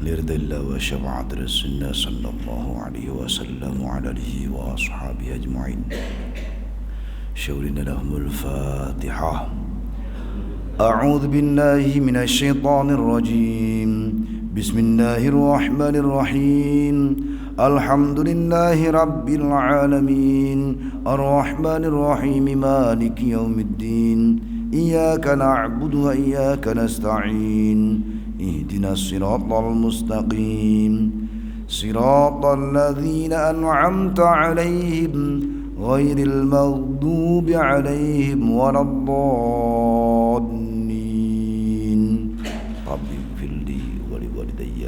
لرضا الله وشفاعة رسول الله صلى الله عليه وسلم وعلى آله وأصحابه أجمعين. شورنا لهم الفاتحة. أعوذ بالله من الشيطان الرجيم. بسم الله الرحمن الرحيم. الحمد لله رب العالمين الرحمن الرحيم مالك يوم الدين إياك نعبد وإياك نستعين اهدنا الصراط المستقيم صراط الذين أنعمت عليهم غير المغضوب عليهم ولا الضالين. رب اغفر لي ولوالدي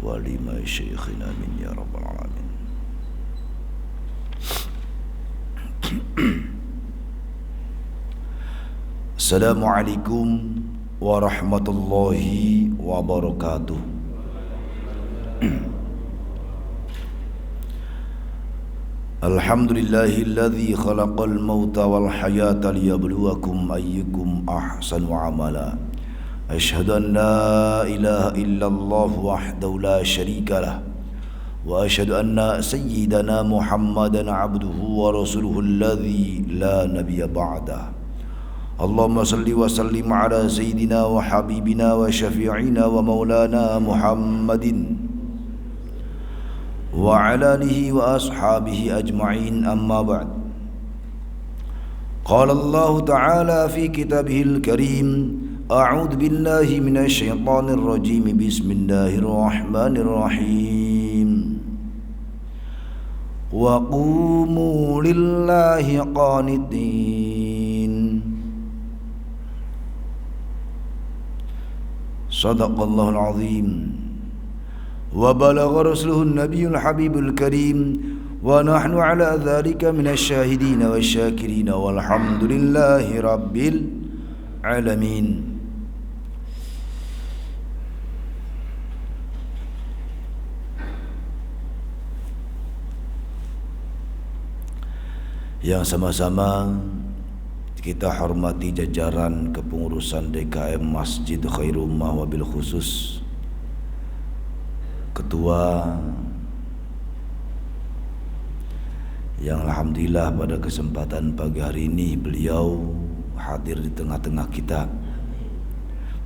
ولمشايخنا آمين يا رب العالمين. Assalamualaikum warahmatullahi wabarakatuh. Alhamdulillahilladzi khalaqal mauta wal hayata liyabluwakum ayyukum ahsanu amala. Asyhadu an la ilaha illallah wahdahu la syarika lah wa asyhadu anna sayyidana Muhammadan abduhu wa rasuluhu alladzi la nabiyya ba'dah. Allahumma salli wa sallim ala sayyidina wa habibina wa syafi'ina wa maulana Muhammadin wa ala alihi wa ashabihi ajma'in, amma ba'd. Qala Allah ta'ala fi kitabihil karim. A'udzu billahi minasy syaithanir rajim. Bismillahirrahmanirrahim. Wa qumu lillahi qanitin. Sadaqallahul azim. Wa balagha rasuluhun nabiyul habibul karim. Wa nahnu ala dzalika minasy syahidin wasyakirin walhamdulillahi rabbil alamin. Yang sama-sama kita hormati jajaran kepengurusan DKM Masjid Khairul Ummah wabil khusus Ketua yang alhamdulillah pada kesempatan pagi hari ini beliau hadir di tengah-tengah kita.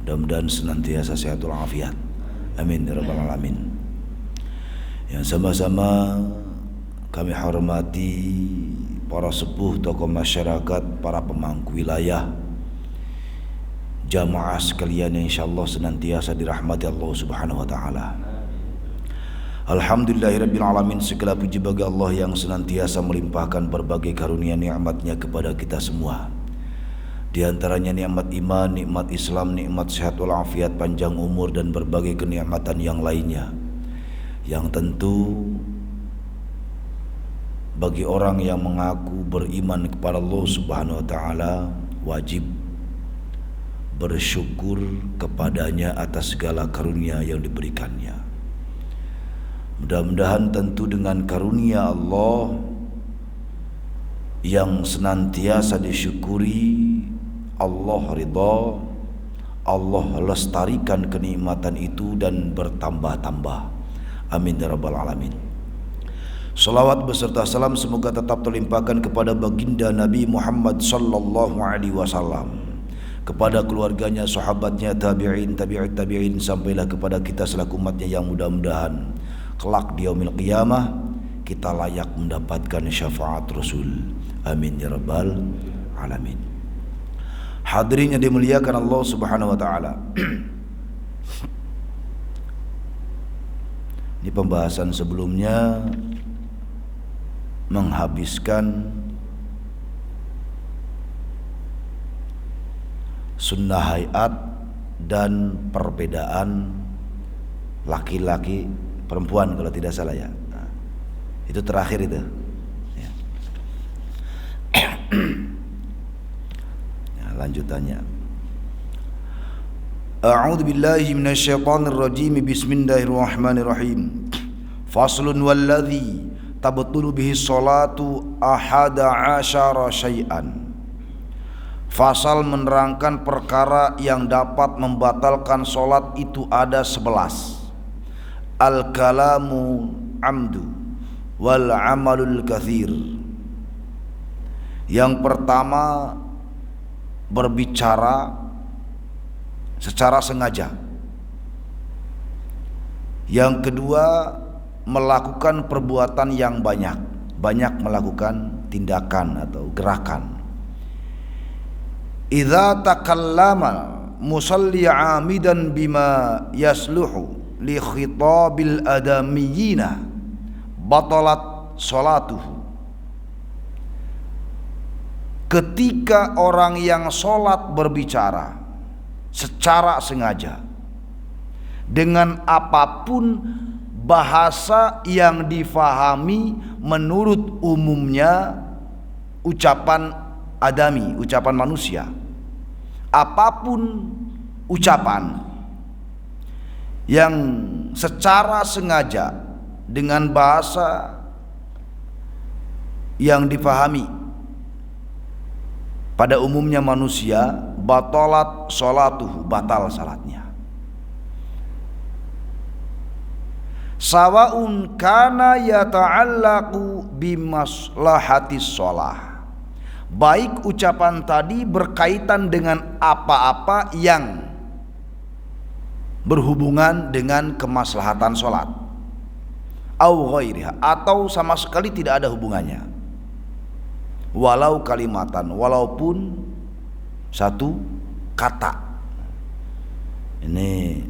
Mudah-mudahan senantiasa sehat walafiat. Amin ya rabbal alamin. Yang sama-sama kami hormati para sepuh, tokoh masyarakat, para pemangku wilayah, jamaah sekalian yang insyaallah senantiasa dirahmati Allah Subhanahu wa taala. Alhamdulillahirabbil alamin. Segala puji bagi Allah yang senantiasa melimpahkan berbagai karunia nikmat-Nya kepada kita semua. Di antaranya nikmat iman, nikmat Islam, nikmat sehat walafiat, panjang umur dan berbagai kenikmatan yang lainnya. Yang tentu bagi orang yang mengaku beriman kepada Allah Subhanahu wa taala wajib bersyukur kepadanya atas segala karunia yang diberikannya. Mudah-mudahan tentu dengan karunia Allah yang senantiasa disyukuri, Allah ridha, Allah lestarikan kenikmatan itu dan bertambah-tambah. Amin ya rabbal alamin. Salawat beserta salam semoga tetap terlimpahkan kepada baginda Nabi Muhammad sallallahu alaihi wasallam, kepada keluarganya, sahabatnya, tabi'in, tabi'it tabi'in, sampailah kepada kita selaku umatnya yang mudah-mudahan kelak di yaumil qiyamah kita layak mendapatkan syafaat Rasul. Amin ya rabbal alamin. Hadirin yang dimuliakan Allah Subhanahu wa taala. Di pembahasan sebelumnya menghabiskan sunnah hayat dan perbedaan laki-laki perempuan kalau tidak salah ya. Nah, itu terakhir itu ya. Ya, lanjutannya. A'udzu billahi minasyaitonir rajim. Bismillahirrahmanirrahim. Faslun walladzi tabtulu bihi sholatu ahada asyara syai'an. Fasal menerangkan perkara yang dapat membatalkan sholat itu ada 11. al-kalamu amdu wal amalul kathir. Yang pertama, berbicara secara sengaja. Yang kedua, melakukan perbuatan yang banyak melakukan tindakan atau gerakan. Idza takallama musalli amidan bima yasluhu li khitabil adamiyina batalat salatuhu. Ketika orang yang sholat berbicara secara sengaja dengan apapun bahasa yang difahami menurut umumnya ucapan adami, ucapan manusia, apapun ucapan yang secara sengaja dengan bahasa yang difahami pada umumnya manusia, batalat sholatuhu, batal salatnya. Sawaun kana yata'allaqu bimaslahatis sholah, baik ucapan tadi berkaitan dengan apa-apa yang berhubungan dengan kemaslahatan sholat, au ghairiha, atau sama sekali tidak ada hubungannya. Walau kalimatan, walaupun satu kata. Ini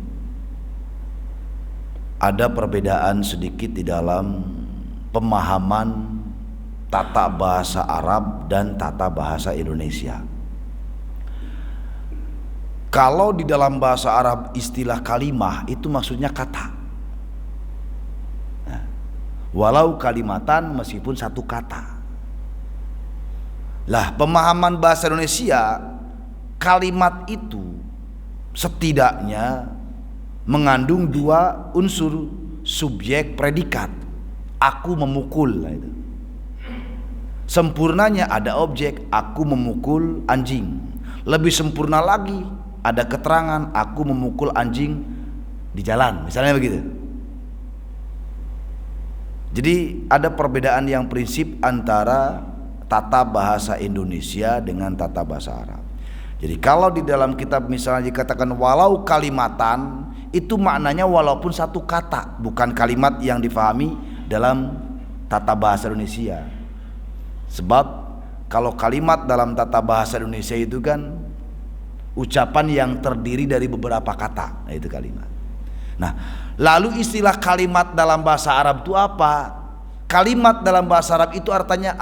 ada perbedaan sedikit di dalam pemahaman tata bahasa Arab dan tata bahasa Indonesia. Kalau di dalam bahasa Arab istilah kalimah itu maksudnya kata. Nah, walau kalimatan, meskipun satu kata. Lah, pemahaman bahasa Indonesia, kalimat itu setidaknya mengandung dua unsur, subjek predikat. Aku memukul, lah itu. Sempurnanya ada objek, aku memukul anjing. Lebih sempurna lagi ada keterangan, aku memukul anjing di jalan, misalnya begitu. Jadi ada perbedaan yang prinsip antara tata bahasa Indonesia dengan tata bahasa Arab. Jadi kalau di dalam kitab misalnya dikatakan walau kalimatan, itu maknanya walaupun satu kata, bukan kalimat yang difahami dalam tata bahasa Indonesia. Sebab kalau kalimat dalam tata bahasa Indonesia itu kan ucapan yang terdiri dari beberapa kata, nah itu kalimat. Nah, lalu istilah kalimat dalam bahasa Arab itu apa? Kalimat dalam bahasa Arab itu artinya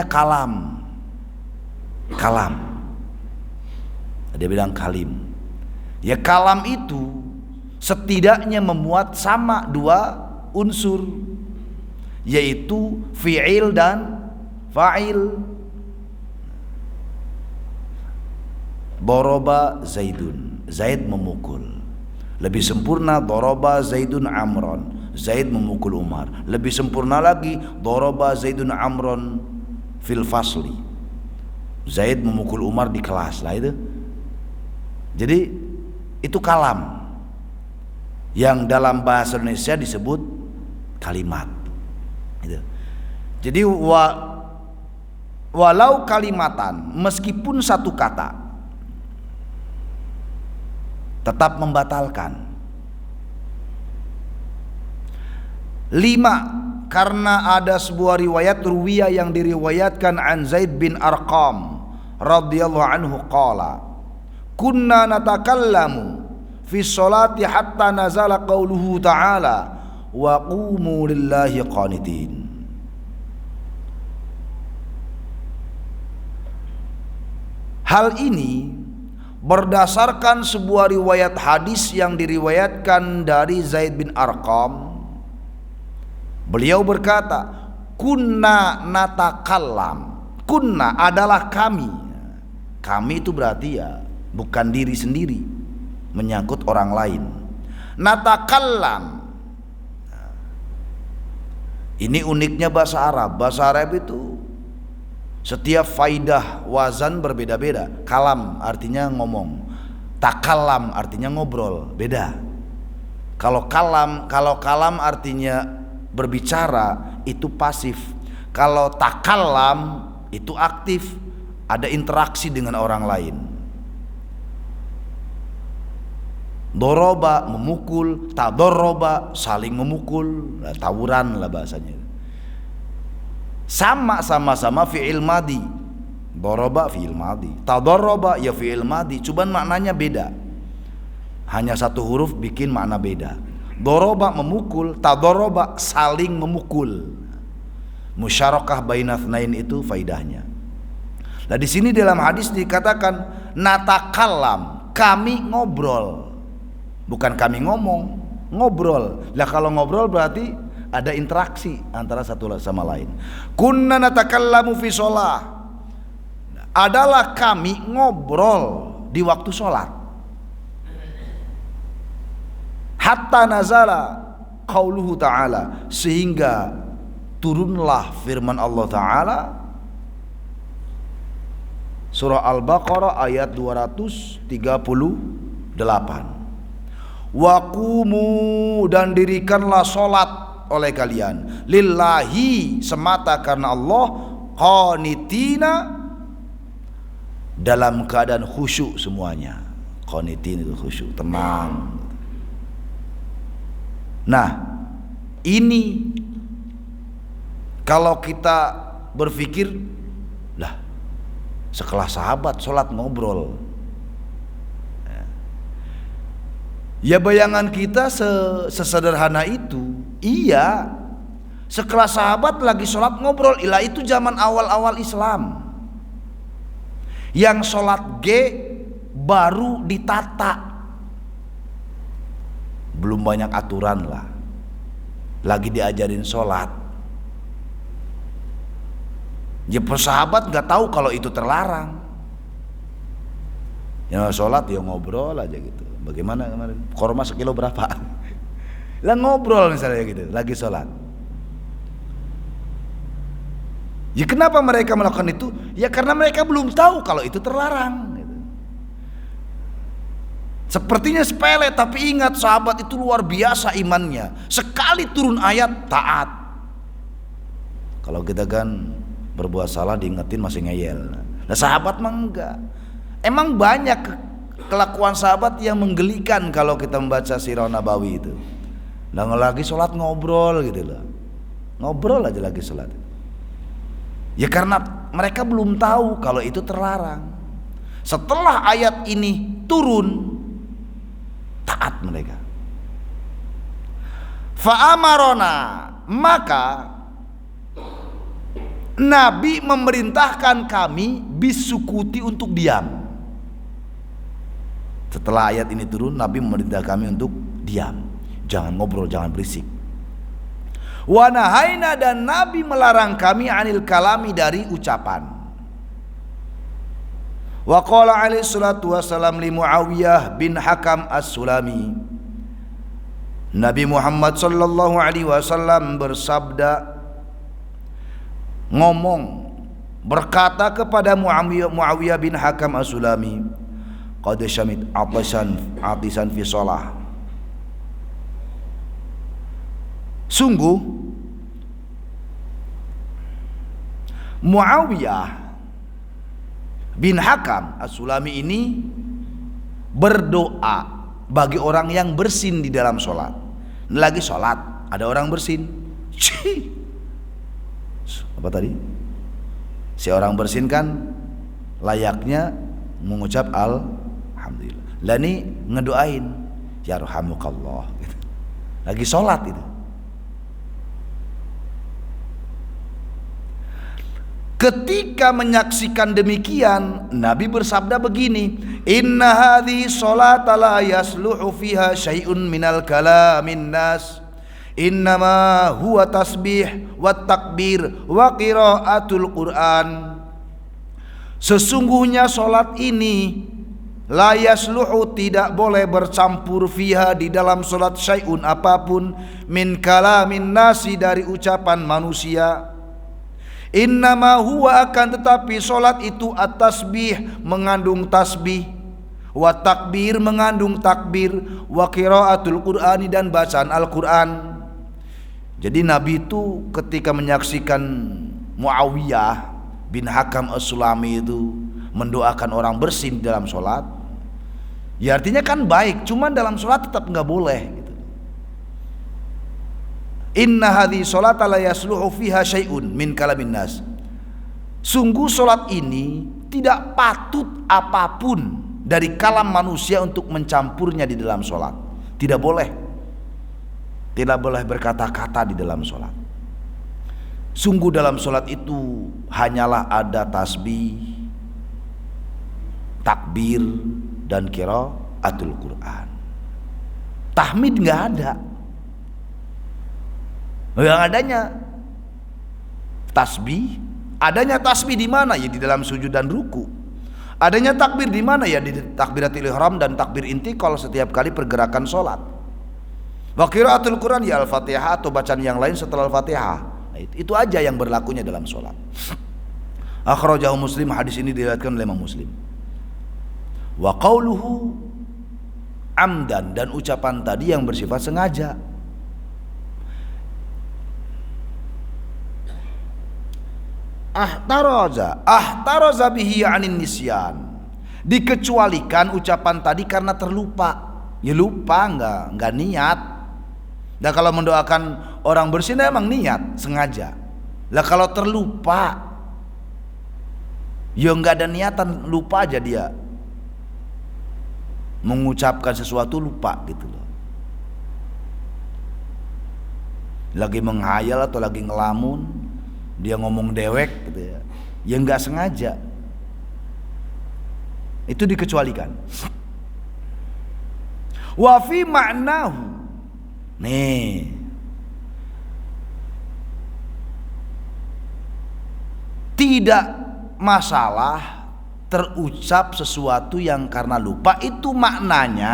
kalam. Kalam. Dia bilang kalim. Ya, kalam itu setidaknya memuat sama dua unsur, yaitu fi'il dan fa'il. Doroba Zaidun, Zaid memukul. Lebih sempurna doroba Zaidun Amron, Zaid memukul Umar. Lebih sempurna lagi doroba Zaidun Amron fil fasli, Zaid memukul Umar di kelas, lah itu. Jadi itu kalam yang dalam bahasa Indonesia disebut kalimat gitu. Jadi walau kalimatan, meskipun satu kata, tetap membatalkan. 5, karena ada sebuah riwayat ruwiyah yang diriwayatkan an Zaid bin Arqam radhiyallahu anhu qala kunna natakallamu fi sholati hatta nazala qauluhu ta'ala wa qumu lillahi qanitin. Hal ini berdasarkan sebuah riwayat hadis yang diriwayatkan dari Zaid bin Arqam. Beliau berkata, kunna natakallam. Kunna adalah kami. Kami itu berarti ya bukan diri sendiri, menyangkut orang lain. Natakallam, ini uniknya bahasa Arab. Bahasa Arab itu setiap faidah wazan berbeda-beda. Kalam artinya ngomong, takallam artinya ngobrol, beda. Kalau kalam artinya berbicara itu pasif. Kalau takalam itu aktif, ada interaksi dengan orang lain. Doroba memukul, tadoroba saling memukul, tawuran lah bahasanya. Sama-sama fi'il madi. Doroba fi'il madi, tadoroba ya fi'il madi, cuman maknanya beda. Hanya satu huruf bikin makna beda. Doroba memukul, tadoroba saling memukul. Musyarakah bainatsnain itu faidahnya. Nah di sini dalam hadis dikatakan natakalam, kami ngobrol. Bukan kami ngomong, ngobrol. Lah kalau ngobrol berarti ada interaksi antara satu sama lain. Kunna natakallamu fi shalah. Adalah kami ngobrol di waktu sholat. Hatta nazala qauluhu ta'ala, sehingga turunlah firman Allah Ta'ala surah Al-Baqarah ayat 238. Waqumu, dan dirikanlah solat oleh kalian lillahi, semata karena Allah, qanitina, dalam keadaan khusyuk semuanya. Qanitin itu khusyuk, tenang. Nah ini kalau kita berpikir, lah sekelas sahabat sholat ngobrol, ya bayangan kita sesederhana itu. Iya, sekelas sahabat lagi sholat ngobrol. Ilah itu zaman awal-awal Islam, yang sholat baru ditata, belum banyak aturan lah, lagi diajarin sholat. Ya persahabat nggak tahu kalau itu terlarang. Ya sholat ya ngobrol aja gitu. Bagaimana kemarin? Korma sekilo berapa? Lah ngobrol misalnya gitu, lagi sholat. Ya kenapa mereka melakukan itu? Ya karena mereka belum tahu kalau itu terlarang. Sepertinya sepele, tapi ingat sahabat itu luar biasa imannya. Sekali turun ayat taat. Kalau kita kan berbuat salah diingetin masih ngeyel. Nah sahabat mah enggak. Emang banyak kelakuan sahabat yang menggelikan kalau kita membaca Sirah Nabawi itu. Nah lagi sholat ngobrol gitu loh. Ngobrol aja lagi sholat. Ya karena mereka belum tahu kalau itu terlarang. Setelah ayat ini turun, taat mereka. Fa'amarona, maka Nabi memerintahkan kami bisukuti, untuk diam. Setelah ayat ini turun, Nabi memerintah kami untuk diam, jangan ngobrol, jangan berisik. Wa nahaina, dan Nabi melarang kami anil kalami, dari ucapan. Wa qala alaihi salatu wassalam li Muawiyah bin Hakam as-Sulami, Nabi Muhammad sallallahu alaihi wasallam bersabda, ngomong, berkata kepada Muawiyah bin Hakam as-Sulami, qad syamit atisan fi shalah, sungguh Muawiyah bin Hakam as-Sulami ini berdoa bagi orang yang bersin di dalam sholat. Lagi sholat ada orang bersin, apa tadi? Si orang bersin kan layaknya mengucap alhamdulillah. Lah ini ngedoain yarhamukallah gitu. Lagi sholat itu. Ketika menyaksikan demikian, Nabi bersabda begini, inna hadhi sholata la yasluhu fiha syai'un minal kalamin nas, innama huwa tasbih wa takbir wa qiraatul Quran. Sesungguhnya sholat ini la yasluhu, tidak boleh bercampur fiha, di dalam sholat, syai'un apapun, min kalamin nasi, dari ucapan manusia. Innama huwa, akan tetapi sholat itu at-tasbih, mengandung tasbih, Wa takbir mengandung takbir, wa qiraatul Qur'ani dan bacaan Al-Qur'an. Jadi Nabi itu ketika menyaksikan Muawiyah bin Hakam As-Sulami itu mendoakan orang bersin dalam sholat, ya artinya kan baik, cuman dalam sholat tetap nggak boleh gitu. Inna hadhi sholata la yasluhu fiha syai'un min kalamin nas. Sungguh sholat ini tidak patut apapun dari kalam manusia untuk mencampurnya di dalam sholat. Tidak boleh. Tidak boleh berkata-kata di dalam sholat. Sungguh dalam sholat itu hanyalah ada tasbih, takbir, dan qiraatul Quran. Tahmid nggak ada. Yang adanya tasbih. Adanya tasbih di mana? Ya di dalam sujud dan ruku. Adanya takbir di mana? Ya di takbiratul ihram dan takbir intiqal setiap kali pergerakan sholat. Wa qiraatul Quran ya Al-Fatihah atau bacaan yang lain setelah Al-Fatihah. Nah, itu aja yang berlakunya dalam sholat. Akhrajahu Muslim, hadis ini diriwayatkan oleh Imam Muslim. Wa qauluhu amdan, dan ucapan tadi yang bersifat sengaja. Ahtaraza bihi anin nisyan, dikecualikan ucapan tadi karena terlupa. Ya lupa, enggak niat. Nah kalau mendoakan orang bersin emang niat sengaja. Lah kalau terlupa, ya enggak ada niatan, lupa aja dia mengucapkan sesuatu, lupa gitu loh. Lagi menghayal atau lagi ngelamun, dia ngomong dewek gitu ya, ya nggak sengaja, itu dikecualikan. Wa fi ma'nahu, nih tidak masalah terucap sesuatu yang karena lupa, itu maknanya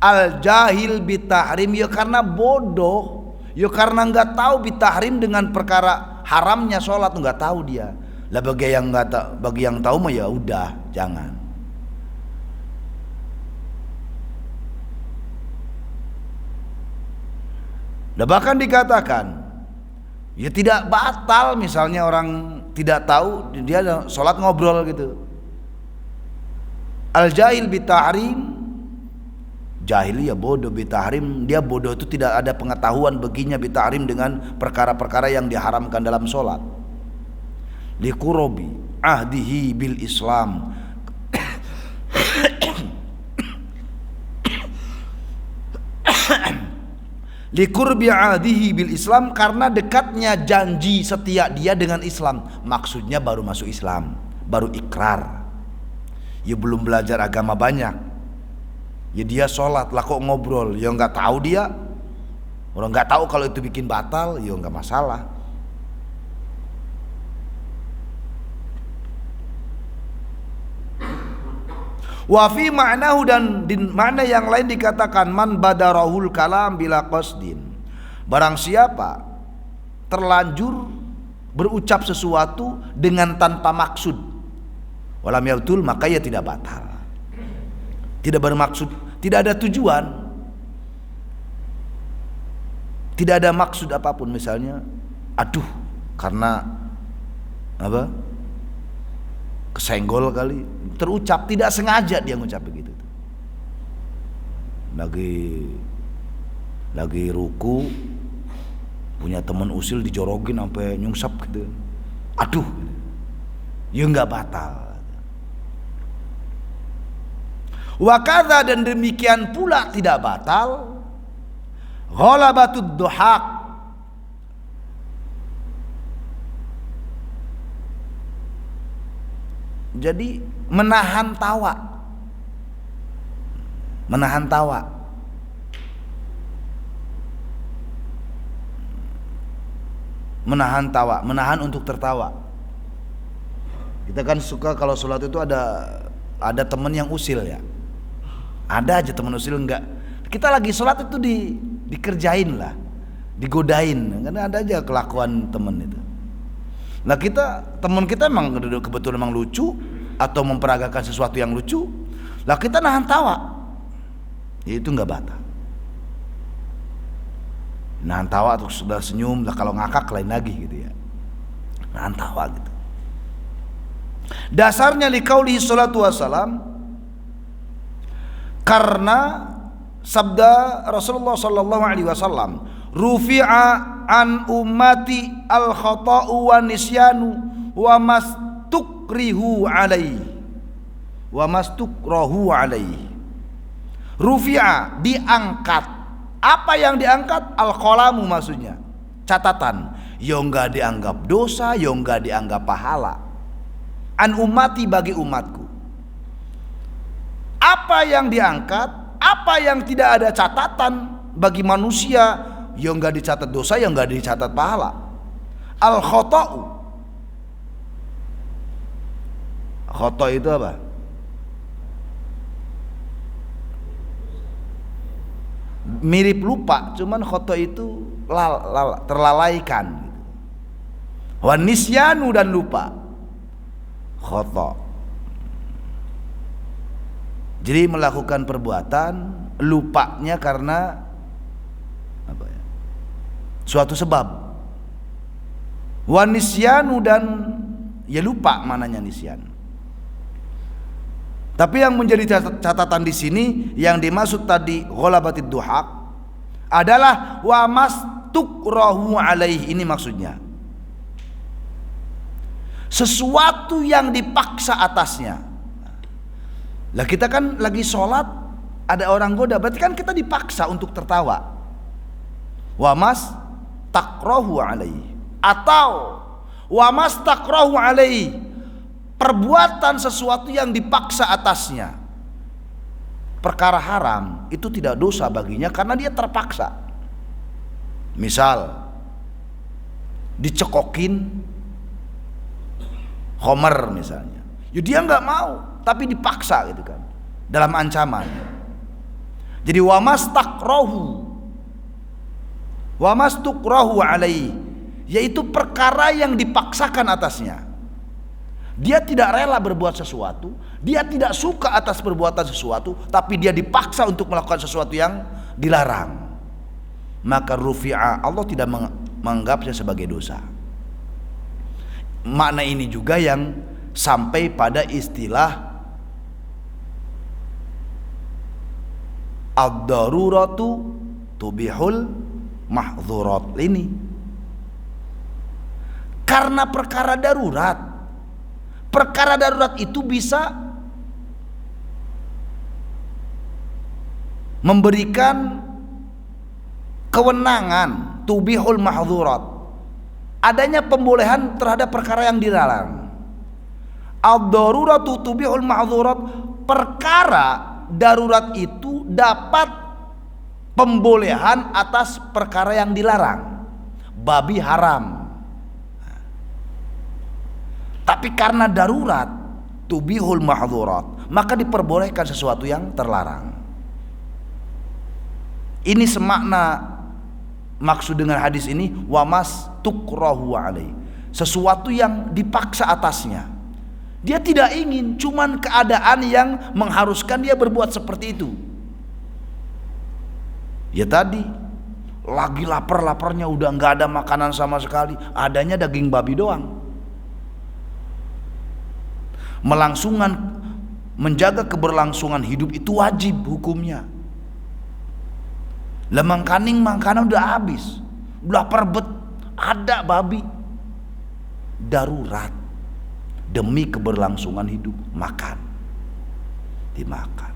al jahil bitahrim, ya karena bodoh. Ya karena nggak tahu bitahrim dengan perkara haramnya sholat, nggak tahu dia. Lah bagi yang tahu mah ya udah jangan. Nah bahkan dikatakan ya tidak batal, misalnya orang tidak tahu dia sholat ngobrol gitu. Al jahil bitahrim, jahil ya bodoh, bitahrim dia bodoh itu tidak ada pengetahuan baginya bitahrim dengan perkara-perkara yang diharamkan dalam sholat. Liqurbi ahdihi bil Islam, liqurbi ahdihi bil Islam, karena dekatnya janji setia dia dengan Islam. Maksudnya baru masuk Islam, baru ikrar, ya belum belajar agama banyak. Ya dia sholat lah kok ngobrol, ya nggak tahu dia, orang nggak tahu kalau itu bikin batal, ya nggak masalah. Wa fi ma'nahu, dan di mana yang lain dikatakan man badarahul kalam bila qasdin, barang siapa terlanjur berucap sesuatu dengan tanpa maksud, walam yabtul, maka ia tidak batal. Tidak bermaksud, tidak ada tujuan, tidak ada maksud apapun. Misalnya aduh karena apa, kesenggol kali, terucap tidak sengaja dia ngucap begitu. Lagi ruku, punya teman usil dijorogin sampai nyungsap gitu, aduh, ya nggak batal. Wakadha, dan demikian pula tidak batal ghalabatud duhaq, jadi menahan tawa, menahan tawa, menahan untuk tertawa. Kita kan suka kalau sholat itu ada teman yang usil ya. Ada aja teman usil enggak. Kita lagi sholat itu dikerjain lah, digodain, karena ada aja kelakuan teman itu. Nah teman kita emang kebetulan emang lucu atau memperagakan sesuatu yang lucu, Lah kita nahan tawa, ya itu nggak batal. Nahan tawa atau sudah senyum, lah kalau ngakak lain lagi gitu ya. Nahan tawa gitu. Dasarnya liqaulihi salatu wassalam, karena sabda Rasulullah sallallahu alaihi wasallam, rufi'a an ummati al khata'u wa nisyanu wa mastukrihu alaihi wa mastukrahu alaihi. Rufi'a, diangkat. Apa yang diangkat? Al-qalamu maksudnya, catatan. Ya enggak dianggap dosa, ya enggak dianggap pahala. An ummati, bagi umatku. Apa yang diangkat, apa yang tidak ada catatan bagi manusia, ya enggak dicatat dosa, ya enggak dicatat pahala. Al-khata'u. Khata' itu apa? Mirip lupa, cuman khata itu terlalaikan. Wa nisyanu, dan lupa. Khata. Jadi melakukan perbuatan, lupanya karena apa ya? Suatu sebab. Wa nisyanu, dan ya lupa mananya nisyan. Tapi yang menjadi catatan di sini, yang dimaksud tadi ghalabatid duhaq adalah wa mastukrahu alaihi. Ini maksudnya sesuatu yang dipaksa atasnya. Lah kita kan lagi sholat, ada orang goda, berarti kan kita dipaksa untuk tertawa. Wa mastakrahu alaihi, atau wa mastakrahu alaihi, perbuatan sesuatu yang dipaksa atasnya. Perkara haram itu tidak dosa baginya karena dia terpaksa. Misal dicekokin homer misalnya, ya dia nggak mau tapi dipaksa gitu kan, dalam ancaman. Jadi wa mastukrahu alaihi, yaitu perkara yang dipaksakan atasnya. Dia tidak rela berbuat sesuatu, dia tidak suka atas perbuatan sesuatu, tapi dia dipaksa untuk melakukan sesuatu yang dilarang. Maka rufi'a, Allah tidak menganggapnya sebagai dosa. Makna ini juga yang sampai pada istilah ad-daruratu tubihul mahdzurat ini. Karena perkara darurat, perkara darurat itu bisa memberikan kewenangan tubihul mahdzurat, adanya pembolehan terhadap perkara yang dilarang. Ad-daruratu tubihul mahdzurat, perkara darurat itu dapat pembolehan atas perkara yang dilarang, babi haram. Tapi karena darurat tubihul mahdzurat, maka diperbolehkan sesuatu yang terlarang. Ini semakna maksud dengan hadis ini, wa mastukrahu alaihi, sesuatu yang dipaksa atasnya. Dia tidak ingin, cuman keadaan yang mengharuskan dia berbuat seperti itu. Ya tadi lagi lapar-laparnya, udah nggak ada makanan sama sekali, adanya daging babi doang. Menjaga keberlangsungan hidup itu wajib hukumnya. Lemang kaning makanan udah habis, udah perbet, ada babi, darurat demi keberlangsungan hidup, makan, dimakan.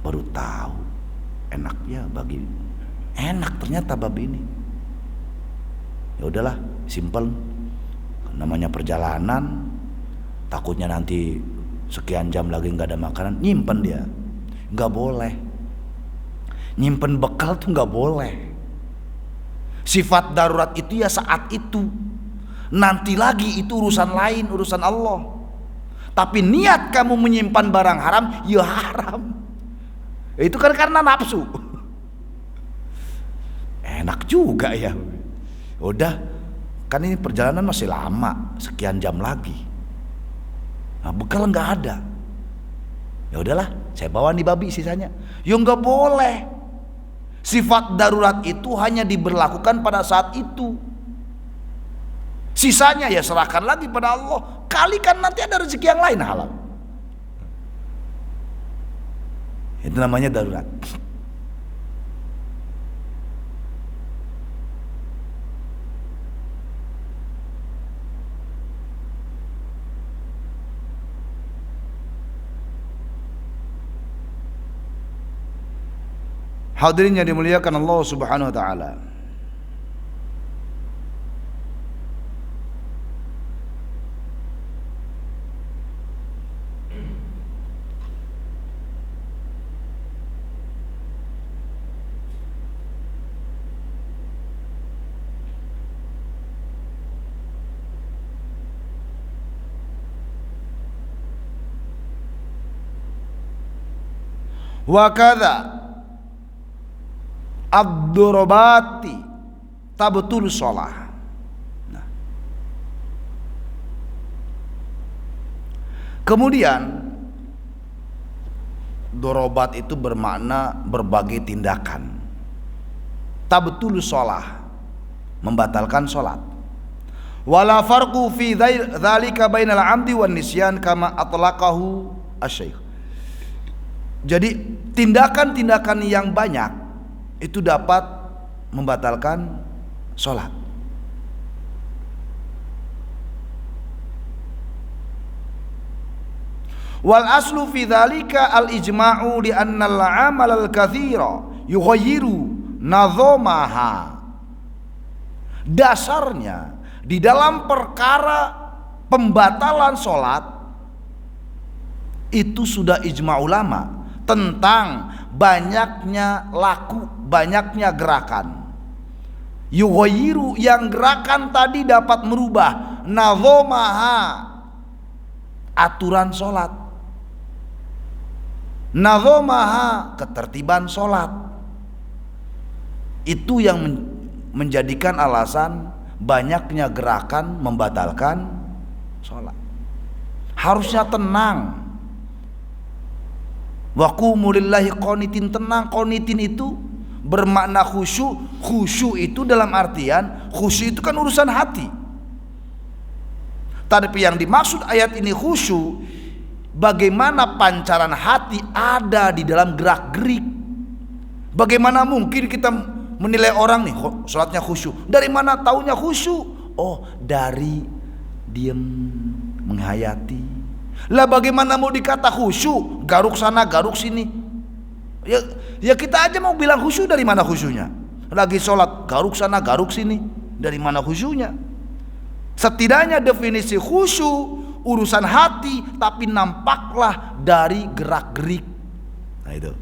Baru tahu enaknya bagi, enak ternyata babi ini. Ya udahlah, simpel, namanya perjalanan. Takutnya nanti sekian jam lagi nggak ada makanan, nyimpen dia, nggak boleh. Nyimpen bekal tuh nggak boleh. Sifat darurat itu ya saat itu, nanti lagi itu urusan lain, urusan Allah. Tapi niat kamu menyimpan barang haram, ya haram. Itu kan karena nafsu. Enak juga ya. Udah, kan ini perjalanan masih lama, sekian jam lagi. Nah, bekal nggak ada, Ya udahlah, saya bawa nih babi sisanya. Ya nggak boleh. Sifat darurat itu hanya diberlakukan pada saat itu. Sisanya ya serahkan lagi pada Allah. Kalikan nanti ada rezeki yang lain halal. Itu namanya darurat. Hadirin yang dimuliakan Allah Subhanahu wa taala. Wa kadza ad-durabati tabtul shalah. Nah. Kemudian dorobat itu bermakna berbagai tindakan. Tabtul shalah, membatalkan salat. Wala farqu fi dzalika bainal 'amdi wan nisyan kama atlaqahu asy-syaikh. Jadi tindakan-tindakan yang banyak itu dapat membatalkan sholat. Wal aslu fi dzalika al ijma'u li anna al 'amal al katsira yughayyiru nadhamaha. Dasarnya di dalam perkara pembatalan sholat itu sudah ijma' ulama tentang banyaknya laku, banyaknya gerakan. Yughayyiru, yang gerakan tadi dapat merubah nadhamaha, aturan sholat. Nadhamaha, ketertiban sholat. Itu yang menjadikan alasan banyaknya gerakan membatalkan sholat. Harusnya tenang. Wa qumu lillahi qanitin, tenang. Qanitin itu bermakna khusyuk. Khusyuk itu dalam artian, khusyuk itu kan urusan hati. Tapi yang dimaksud ayat ini khusyuk, bagaimana pancaran hati ada di dalam gerak-gerik. Bagaimana mungkin kita menilai orang nih sholatnya khusyuk? Dari mana taunya khusyuk? Oh, dari diam menghayati. Lah bagaimana mau dikata khusyuk? Garuk sana garuk sini. Ya kita aja mau bilang khusyuk, dari mana khusyuknya? Lagi sholat garuk sana garuk sini, dari mana khusyuknya? Setidaknya definisi khusyuk urusan hati, tapi nampaklah dari gerak-gerik. Nah itu.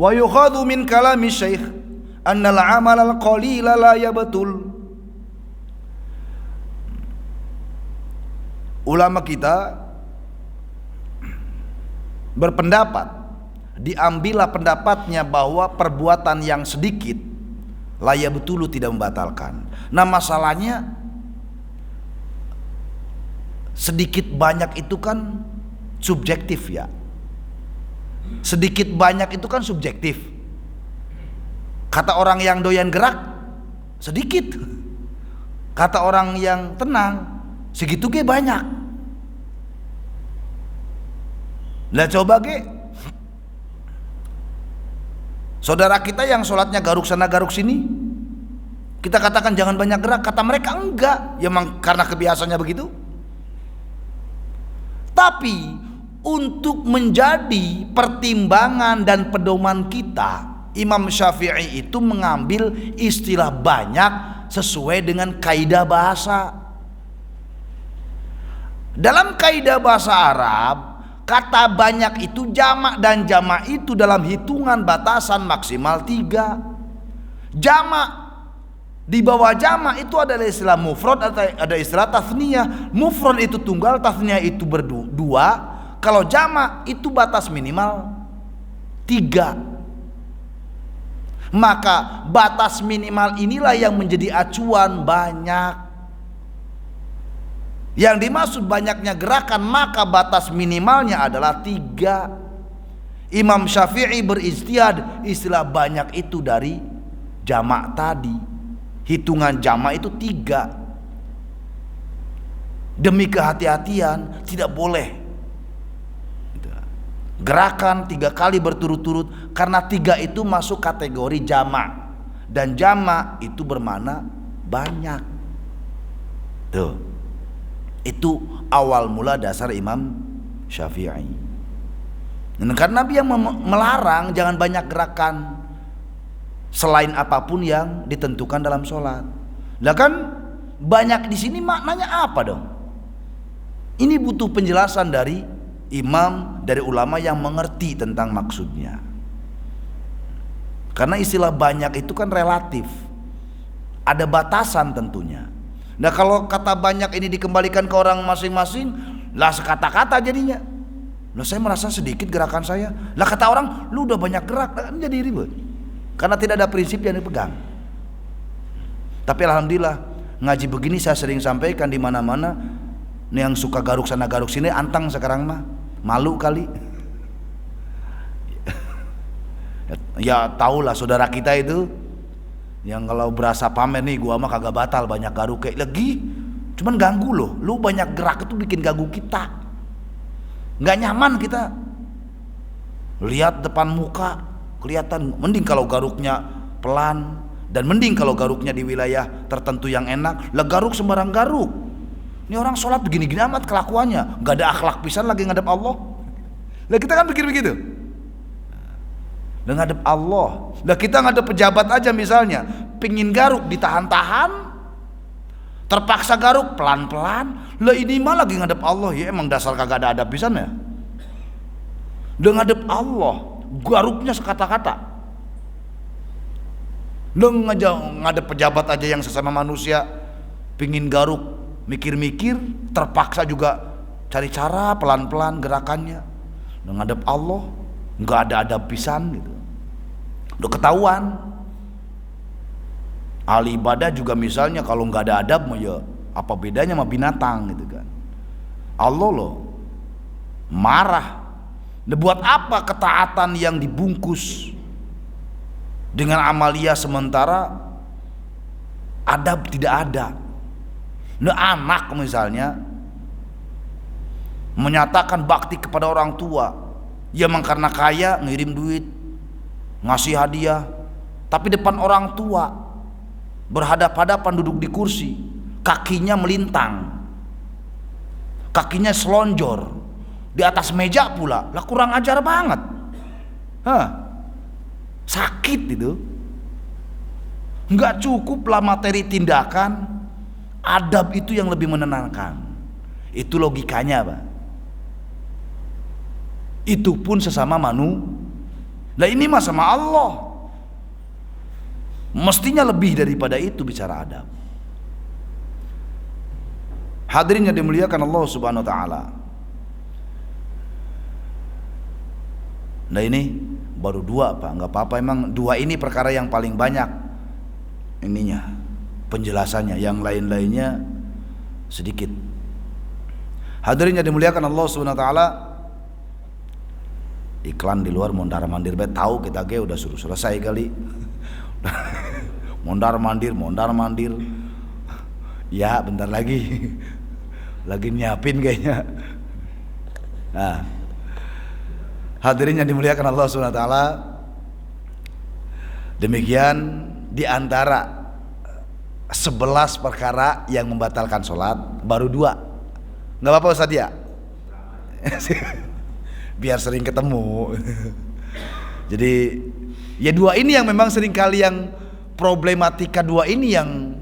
Wa yukhadhu min kalami syekh annal amal al qalila la yabtul. Ulama kita berpendapat, diambillah pendapatnya bahwa perbuatan yang sedikit la yabtulu, tidak membatalkan. Nah masalahnya sedikit banyak itu kan subjektif ya. Sedikit banyak itu kan subjektif. Kata orang yang doyan gerak sedikit, kata orang yang tenang segitu ge banyak. Lah coba ge saudara kita yang sholatnya garuk sana garuk sini, kita katakan jangan banyak gerak, kata mereka enggak, ya memang karena kebiasaannya begitu. Tapi untuk menjadi pertimbangan dan pedoman kita, Imam Syafi'i itu mengambil istilah banyak sesuai dengan kaidah bahasa. Dalam kaidah bahasa Arab, Kata banyak itu jamak, dan jamak itu dalam hitungan batasan maksimal 3. Jamak, di bawah jamak itu ada istilah mufrad, ada istilah tasniyah. Mufrad itu tunggal, tasniyah itu berdua. Kalau jamak itu batas minimal 3. Maka batas minimal inilah yang menjadi acuan banyak. Yang dimaksud banyaknya gerakan, maka batas minimalnya adalah 3. Imam Syafi'i berijtihad, istilah banyak itu dari jamak tadi. Hitungan jamak itu 3. Demi kehati-hatian tidak boleh gerakan 3 kali berturut-turut, karena 3 itu masuk kategori jamak, dan jamak itu bermakna banyak. Tuh, itu awal mula dasar Imam Syafi'i. Dan karena Nabi yang melarang jangan banyak gerakan selain apapun yang ditentukan dalam sholat. Lah kan banyak di sini maknanya apa dong? Ini butuh penjelasan dari imam, dari ulama yang mengerti tentang maksudnya. Karena istilah banyak itu kan relatif, ada batasan tentunya. Nah kalau kata banyak ini dikembalikan ke orang masing-masing, lah sekata-kata jadinya. Lah saya merasa sedikit gerakan saya. Lah kata orang, lu udah banyak gerak, kan jadi ribet. Karena tidak ada prinsip yang dipegang. Tapi alhamdulillah ngaji begini saya sering sampaikan di mana-mana. Yang suka garuk sana garuk sini antang sekarang mah. Malu kali. Ya tahulah saudara kita itu yang kalau berasa pamer nih, gua mah kagak batal banyak garuk kayak lagi, cuman ganggu loh. Lu banyak gerak itu bikin ganggu kita, nggak nyaman kita. Lihat depan muka kelihatan, mending kalau garuknya pelan, dan mending kalau garuknya di wilayah tertentu yang enak. Lah garuk sembarang garuk. Ini orang sholat begini-gini amat kelakuannya, nggak ada akhlak pisan lagi ngadep Allah. Lah kita kan pikir begitu. Lah ngadep Allah. Lah kita ngadep pejabat aja misalnya, pingin garuk ditahan-tahan, terpaksa garuk pelan-pelan. Lah ini mah lagi ngadep Allah, ya emang dasar kagak ada adab pisan ya. Lah ngadep Allah, garuknya sekata-kata. Lah ngadep pejabat aja yang sesama manusia, pingin garuk mikir-mikir, terpaksa juga cari cara pelan-pelan gerakannya. Ngadep Allah nggak ada adab pisan gitu, udah ketahuan. Ahli ibadah juga misalnya kalau nggak ada adab, ya apa bedanya sama binatang gitu kan. Allah loh marah. Nah, buat apa ketaatan yang dibungkus dengan amalia sementara adab tidak ada? Nah anak misalnya menyatakan bakti kepada orang tua, ya memang karena kaya ngirim duit, ngasih hadiah, tapi depan orang tua berhadap-hadapan duduk di kursi, kakinya melintang, kakinya selonjor di atas meja pula, lah kurang ajar banget. Sakit itu. Nggak cukuplah materi tindakan, adab itu yang lebih menenangkan. Itu logikanya Pak. Itu pun sesama Lah ini mah sama Allah, mestinya lebih daripada itu bicara adab. Hadirin yang dimuliakan Allah Subhanahu wa taala. Nah ini baru 2 Pak, nggak apa-apa, emang 2 ini perkara yang paling banyak ininya penjelasannya, yang lain-lainnya sedikit. Hadirin yang dimuliakan Allah Subhanahu wa taala, iklan di luar mondar mandir bet, tahu kita ge udah suruh selesai kali. mondar mandir ya bentar lagi lagi nyiapin kayaknya. Nah, hadirin yang dimuliakan Allah Subhanahu wa taala, demikian di antara 11 perkara yang membatalkan sholat, baru 2. Nggak apa-apa Ustaz ya? Biar sering ketemu. Jadi ya 2 ini yang memang seringkali yang problematika, 2 ini yang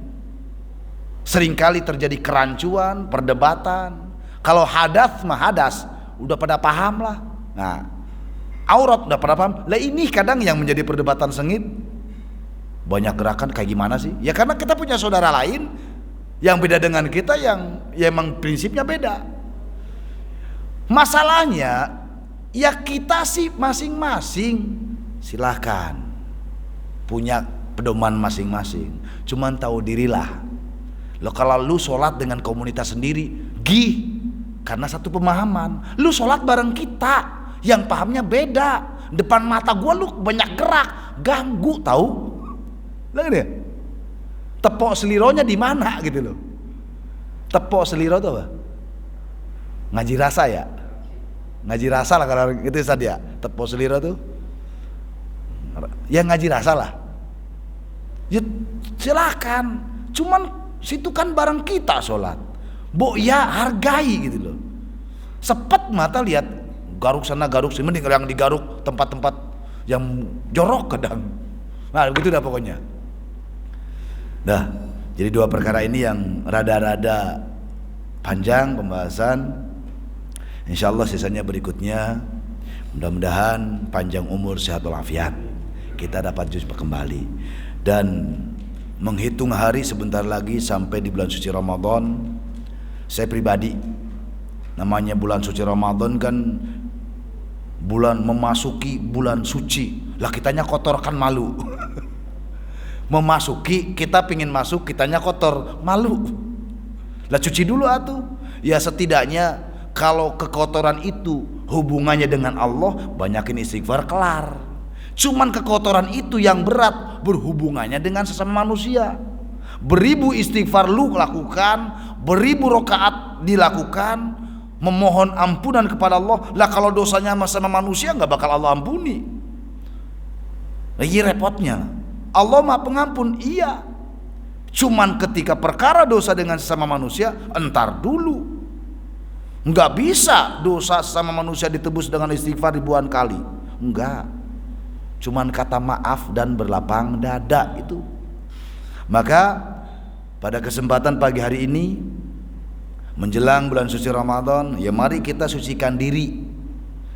seringkali terjadi kerancuan, perdebatan. Kalau hadas mah hadas, udah pada paham lah. Nah, aurat udah pada paham. Lah ini kadang yang menjadi perdebatan sengit. Banyak gerakan kayak gimana sih? Ya karena kita punya saudara lain yang beda dengan kita, yang ya emang prinsipnya beda. Masalahnya ya kita sih masing-masing silahkan punya pedoman masing-masing. Cuman tahu dirilah. Lo kalau lu sholat dengan komunitas sendiri, karena satu pemahaman. Lu sholat bareng kita, yang pahamnya beda. Depan mata gua lu banyak gerak, ganggu tahu. Lihat deh. Tepok selironya di mana gitu loh. Tepok seliro tuh apa? Ngaji rasa ya. Ngaji rasa lah kalau itu saja. Tepok seliro tuh. Ya ngaji rasa lah. Ya silakan. Cuman situ kan bareng kita sholat. Ya hargai gitu loh. Sepet mata lihat garuk sana garuk sini, mending yang digaruk tempat-tempat yang jorok kadang. Nah begitu dah pokoknya. Dah, jadi dua perkara ini yang rada-rada panjang pembahasan. Insyaallah sisanya berikutnya. Mudah-mudahan panjang umur, sehat walafiat, kita dapat jumpa kembali. Dan menghitung hari sebentar lagi sampai di bulan suci Ramadan. Saya pribadi, namanya bulan suci Ramadan kan bulan memasuki bulan suci. Lah kitanya kotor kan malu. Memasuki, kita pingin masuk, kitanya kotor, malu. Lah cuci dulu atuh. Ya setidaknya kalau kekotoran itu hubungannya dengan Allah, banyakin istighfar, kelar. Cuman kekotoran itu yang berat, berhubungannya dengan sesama manusia. Beribu istighfar lu lakukan, beribu rakaat dilakukan, memohon ampunan kepada Allah. Lah kalau dosanya sama manusia nggak bakal Allah ampuni. Lagi repotnya, Allah Maha Pengampun, iya. Cuman ketika perkara dosa dengan sesama manusia, entar dulu. Nggak bisa dosa sesama manusia ditebus dengan istighfar ribuan kali. Enggak. Cuman kata maaf dan berlapang dada itu. Maka pada kesempatan pagi hari ini menjelang bulan suci Ramadan, ya mari kita sucikan diri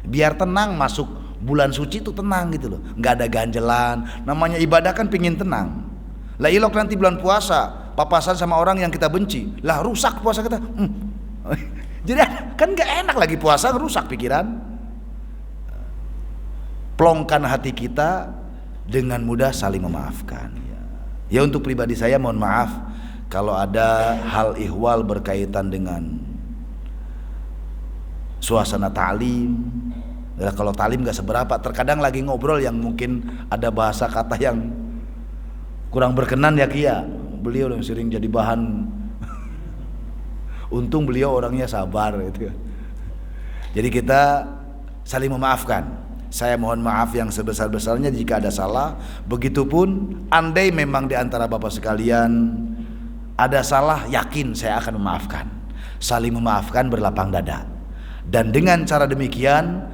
biar tenang masuk bulan suci itu, tenang gitu loh, nggak ada ganjelan. Namanya ibadah kan pingin tenang. Lah ilok nanti bulan puasa papasan sama orang yang kita benci, lah rusak puasa kita. Jadi kan nggak enak lagi puasa, rusak pikiran. Plongkan hati kita dengan mudah saling memaafkan. Ya untuk pribadi saya mohon maaf kalau ada hal ihwal berkaitan dengan suasana ta'lim. Ya, kalau ta'lim gak seberapa, terkadang lagi ngobrol yang mungkin ada bahasa kata yang kurang berkenan ya Kia. Beliau yang sering jadi bahan. Untung beliau orangnya sabar gitu. Jadi kita saling memaafkan. Saya mohon maaf yang sebesar-besarnya jika ada salah. Begitupun andai memang di antara Bapak sekalian ada salah, yakin saya akan memaafkan. Saling memaafkan, berlapang dada. Dan dengan cara demikian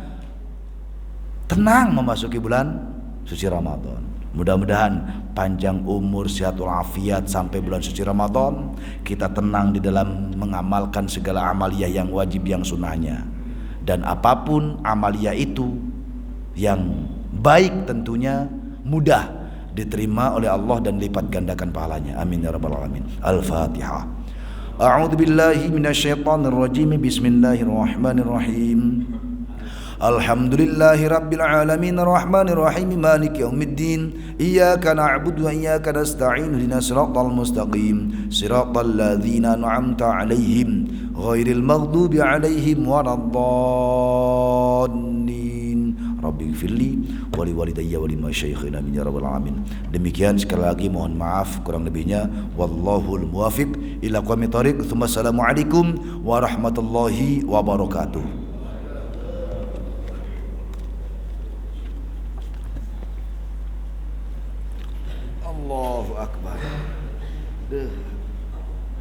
tenang memasuki bulan suci Ramadan. Mudah-mudahan panjang umur, sehat walafiat sampai bulan suci Ramadan. Kita tenang di dalam mengamalkan segala amaliyah yang wajib, yang sunnahnya. Dan apapun amaliyah itu yang baik tentunya mudah diterima oleh Allah dan lipat gandakan pahalanya. Amin ya rabbal alamin. Al-Fatihah. A'udzu billahi minasyaitonir rajim. Bismillahirrahmanirrahim. Alhamdulillahi rabbil alamin arrahmanir rahim maliki yaumiddin. Iyyaka na'budu wa iyyaka nasta'in ihdinas siratal mustaqim siratal ladzina an'amta 'alaihim ghairil maghdubi 'alaihim waladdallin. Rabbi firli wali walidayya wali masyaikhina min ya rabbal alamin. Demikian sekali lagi mohon maaf kurang lebihnya. Wallahul muwafiq ila aqwamit thoriq. Assalamualaikum warahmatullahi wabarakatuh. Allahu akbar.